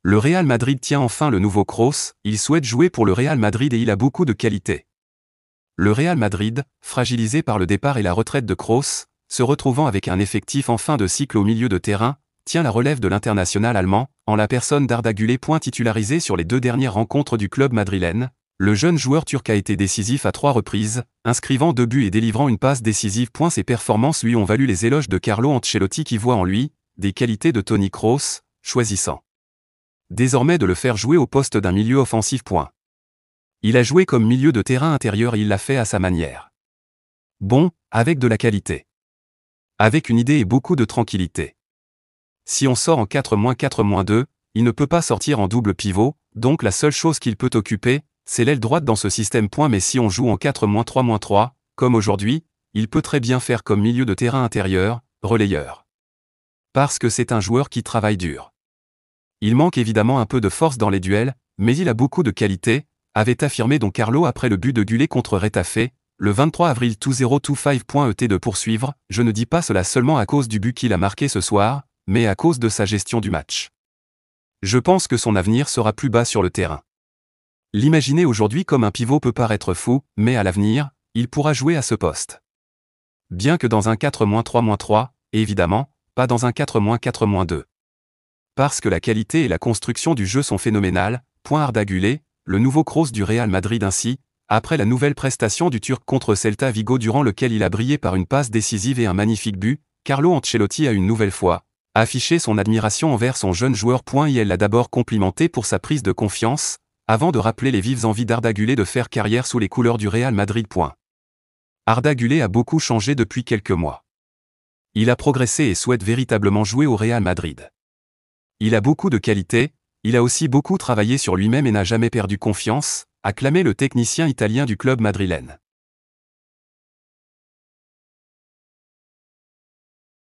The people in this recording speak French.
Le Real Madrid tient enfin le nouveau Kroos, il souhaite jouer pour le Real Madrid et il a beaucoup de qualités. Le Real Madrid, fragilisé par le départ et la retraite de Kroos, se retrouvant avec un effectif en fin de cycle au milieu de terrain, tient la relève de l'international allemand, en la personne d'Arda Güler. Titularisé sur les 2 dernières rencontres du club madrilène, le jeune joueur turc a été décisif à 3 reprises, inscrivant 2 buts et délivrant une passe décisive. Ses performances lui ont valu les éloges de Carlo Ancelotti qui voit en lui des qualités de Toni Kroos, choisissant désormais de le faire jouer au poste d'un milieu offensif. Il a joué comme milieu de terrain intérieur et il l'a fait à sa manière. Bon, avec de la qualité. Avec une idée et beaucoup de tranquillité. Si on sort en 4-4-2, il ne peut pas sortir en double pivot, donc la seule chose qu'il peut occuper, c'est l'aile droite dans ce système. Mais si on joue en 4-3-3, comme aujourd'hui, il peut très bien faire comme milieu de terrain intérieur, relayeur. Parce que c'est un joueur qui travaille dur. Il manque évidemment un peu de force dans les duels, mais il a beaucoup de qualité, avait affirmé Don Carlo après le but de Güler contre Retafe, le 23 avril 2025. De poursuivre, je ne dis pas cela seulement à cause du but qu'il a marqué ce soir, mais à cause de sa gestion du match. Je pense que son avenir sera plus bas sur le terrain. L'imaginer aujourd'hui comme un pivot peut paraître fou, mais à l'avenir, il pourra jouer à ce poste. Bien que dans un 4-3-3, et évidemment, pas dans un 4-4-2. Parce que la qualité et la construction du jeu sont phénoménales. Arda Güler, le nouveau Kroos du Real Madrid ainsi, après la nouvelle prestation du Turc contre Celta Vigo durant lequel il a brillé par une passe décisive et un magnifique but, Carlo Ancelotti a une nouvelle fois affiché son admiration envers son jeune joueur. Il l'a d'abord complimenté pour sa prise de confiance, avant de rappeler les vives envies d'Arda Güler de faire carrière sous les couleurs du Real Madrid. Arda Güler a beaucoup changé depuis quelques mois. Il a progressé et souhaite véritablement jouer au Real Madrid. Il a beaucoup de qualités, il a aussi beaucoup travaillé sur lui-même et n'a jamais perdu confiance, a clamé le technicien italien du club madrilène.